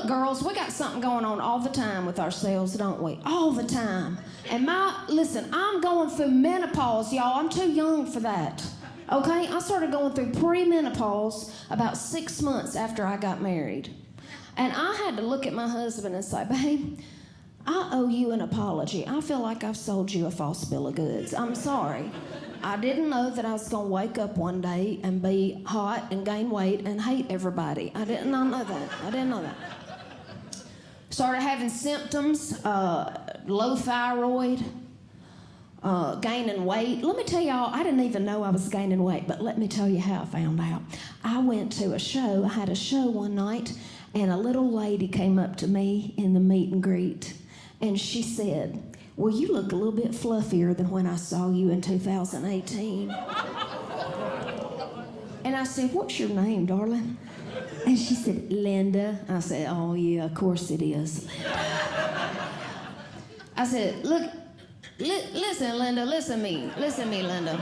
Look, girls, we got something going on all the time with ourselves, don't we? All the time. And listen, I'm going through menopause, y'all. I'm too young for that. Okay? I started going through premenopause about 6 months after I got married. And I had to look at my husband and say, babe, I owe you an apology. I feel like I've sold you a false bill of goods. I'm sorry. I didn't know that I was going to wake up one day and be hot and gain weight and hate everybody. I did not know that. I didn't know that. Started having symptoms, low thyroid, gaining weight. Let me tell y'all, I didn't even know I was gaining weight, but let me tell you how I found out. I went to a show. I had a show one night, and a little lady came up to me in the meet and greet, and she said, well, you look a little bit fluffier than when I saw you in 2018. And I said, what's your name, darling? And she said, Linda. I said, oh, yeah, of course it is, Linda. I said, look, listen, Linda, listen to me, Linda.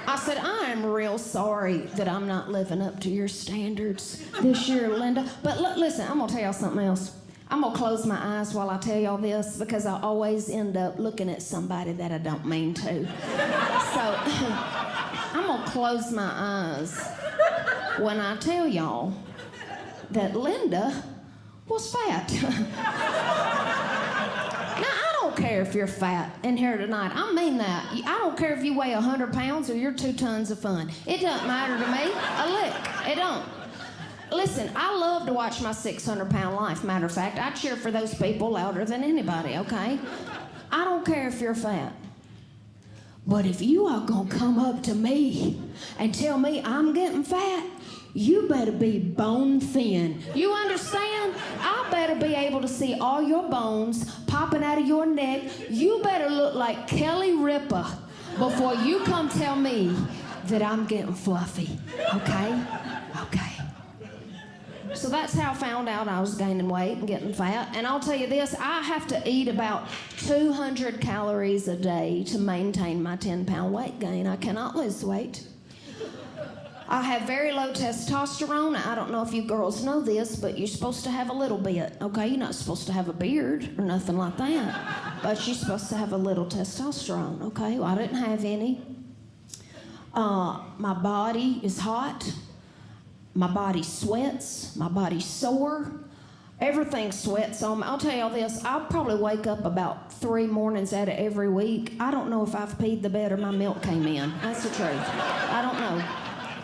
I said, I am real sorry that I'm not living up to your standards this year, Linda. But listen, I'm going to tell y'all something else. I'm going to close my eyes while I tell y'all this because I always end up looking at somebody that I don't mean to. So I'm going to close my eyes when I tell y'all that Linda was fat. Now, I don't care if you're fat in here tonight. I mean that. I don't care if you weigh 100 pounds or you're 2 tons of fun. It doesn't matter to me a lick. It don't. Listen, I love to watch my 600-pound life. Matter of fact, I cheer for those people louder than anybody, okay? I don't care if you're fat. But if you are going to come up to me and tell me I'm getting fat, you better be bone thin. You understand? I better be able to see all your bones popping out of your neck. You better look like Kelly Ripa before you come tell me that I'm getting fluffy, okay? Okay. So that's how I found out I was gaining weight and getting fat. And I'll tell you this, I have to eat about 200 calories a day to maintain my 10-pound weight gain. I cannot lose weight. I have very low testosterone. I don't know if you girls know this, but you're supposed to have a little bit, okay? You're not supposed to have a beard or nothing like that. But you're supposed to have a little testosterone, okay? Well, I didn't have any. My body is hot. My body sweats, my body's sore, everything sweats on me. I'll tell y'all this, I'll probably wake up about 3 mornings out of every week. I don't know if I've peed the bed or my milk came in. That's the truth. I don't know.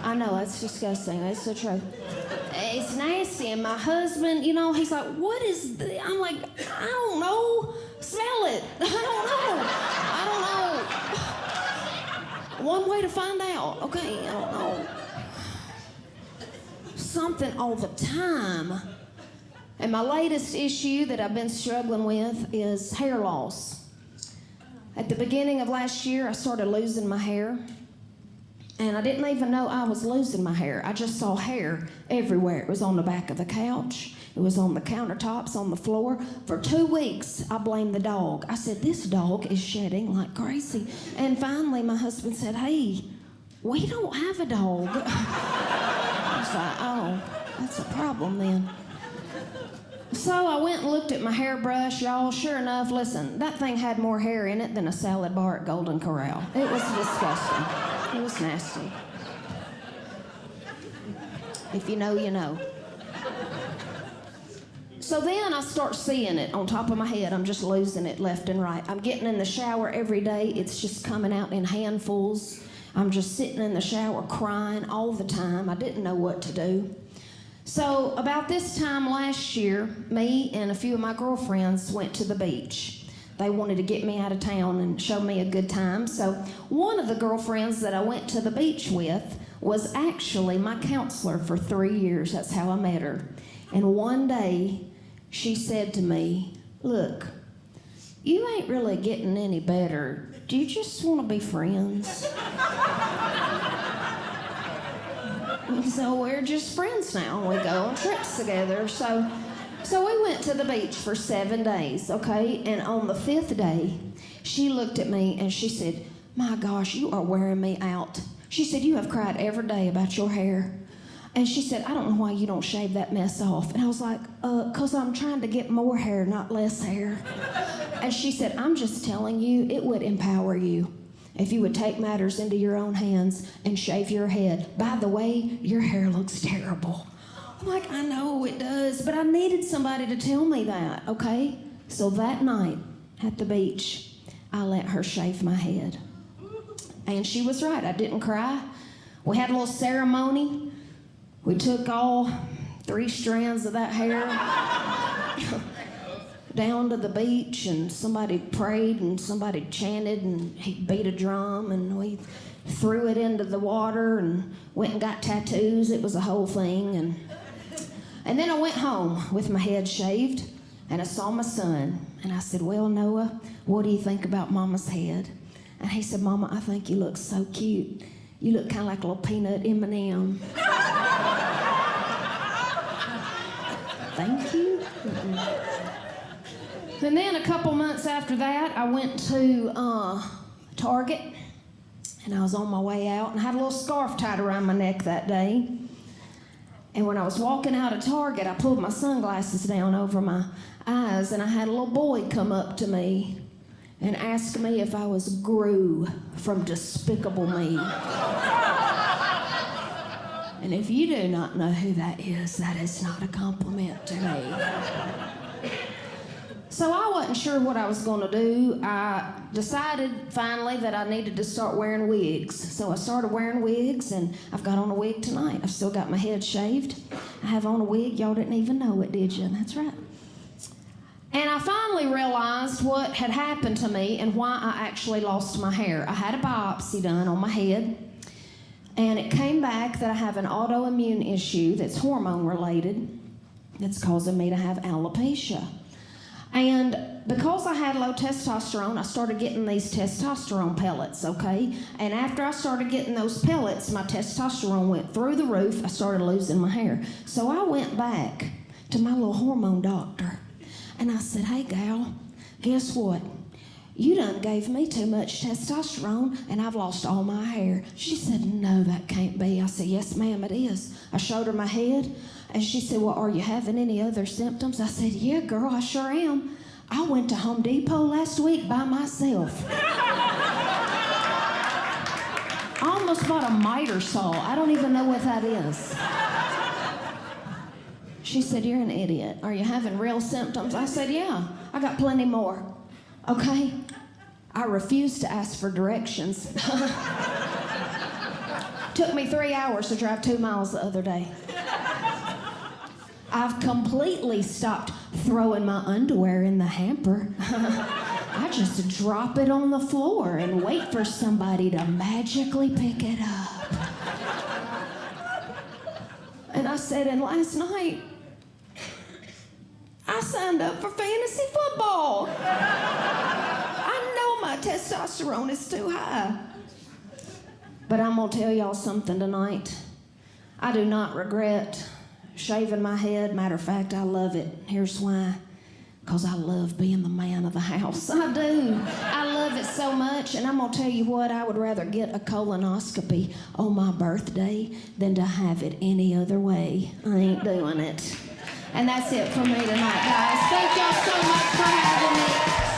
I know, that's disgusting. That's the truth. It's nasty, and my husband, you know, he's like, what is this? I'm like, I don't know. Smell it. I don't know. One way to find out. Okay, I don't know. Something all the time. And my latest issue that I've been struggling with is hair loss. At the beginning of last year, I started losing my hair. And I didn't even know I was losing my hair. I just saw hair everywhere. It was on the back of the couch. It was on the countertops, on the floor. For 2 weeks, I blamed the dog. I said, this dog is shedding like crazy. And finally, my husband said, hey, we don't have a dog. I was like, oh, that's a problem then. So I went and looked at my hairbrush, y'all. Sure enough, listen, that thing had more hair in it than a salad bar at Golden Corral. It was disgusting. It was nasty. If you know, you know. So then I start seeing it on top of my head. I'm just losing it left and right. I'm getting in the shower every day. It's just coming out in handfuls. I'm just sitting in the shower crying all the time. I didn't know what to do. So about this time last year, me and a few of my girlfriends went to the beach. They wanted to get me out of town and show me a good time. So one of the girlfriends that I went to the beach with was actually my counselor for 3 years. That's how I met her. And one day, she said to me, look, you ain't really getting any better. Do you just want to be friends? So we're just friends now. We go on trips together. So we went to the beach for 7 days, okay? And on the 5th day, she looked at me and she said, my gosh, you are wearing me out. She said, you have cried every day about your hair. And she said, I don't know why you don't shave that mess off. And I was like, 'cause I'm trying to get more hair, not less hair. And she said, I'm just telling you, it would empower you if you would take matters into your own hands and shave your head. By the way, your hair looks terrible. I'm like, I know it does, but I needed somebody to tell me that, okay? So that night at the beach, I let her shave my head. And she was right, I didn't cry. We had a little ceremony. We took all 3 strands of that hair down to the beach, and somebody prayed and somebody chanted and he beat a drum, and we threw it into the water and went and got tattoos. It was a whole thing. And then I went home with my head shaved, and I saw my son, and I said, well, Noah, what do you think about Mama's head? And he said, Mama, I think you look so cute. You look kind of like a little peanut M&M. Thank you. And then a couple months after that, I went to Target, and I was on my way out, and I had a little scarf tied around my neck that day. And when I was walking out of Target, I pulled my sunglasses down over my eyes, and I had a little boy come up to me and ask me if I was Gru from Despicable Me. And if you do not know who that is not a compliment to me. So I wasn't sure what I was going to do. I decided finally that I needed to start wearing wigs. So I started wearing wigs, and I've got on a wig tonight. I've still got my head shaved. I have on a wig. Y'all didn't even know it, did you? That's right. And I finally realized what had happened to me and why I actually lost my hair. I had a biopsy done on my head, and it came back that I have an autoimmune issue that's hormone related that's causing me to have alopecia. And because I had low testosterone, I started getting these testosterone pellets, okay? And after I started getting those pellets, my testosterone went through the roof. I started losing my hair. So I went back to my little hormone doctor. And I said, hey, gal, guess what? You done gave me too much testosterone, and I've lost all my hair. She said, no, that can't be. I said, yes, ma'am, it is. I showed her my head, and she said, well, are you having any other symptoms? I said, yeah, girl, I sure am. I went to Home Depot last week by myself. I almost bought a miter saw. I don't even know what that is. She said, you're an idiot. Are you having real symptoms? I said, yeah, I got plenty more. Okay? I refused to ask for directions. Took me 3 hours to drive 2 miles the other day. I've completely stopped throwing my underwear in the hamper. I just drop it on the floor and wait for somebody to magically pick it up. And I said, and last night, I signed up for fantasy football. I know my testosterone is too high. But I'm gonna tell y'all something tonight. I do not regret shaving my head. Matter of fact, I love it. Here's why. Because I love being the man of the house. I do. I love it so much. And I'm going to tell you what, I would rather get a colonoscopy on my birthday than to have it any other way. I ain't doing it. And that's it for me tonight, guys. Thank y'all so much for having me.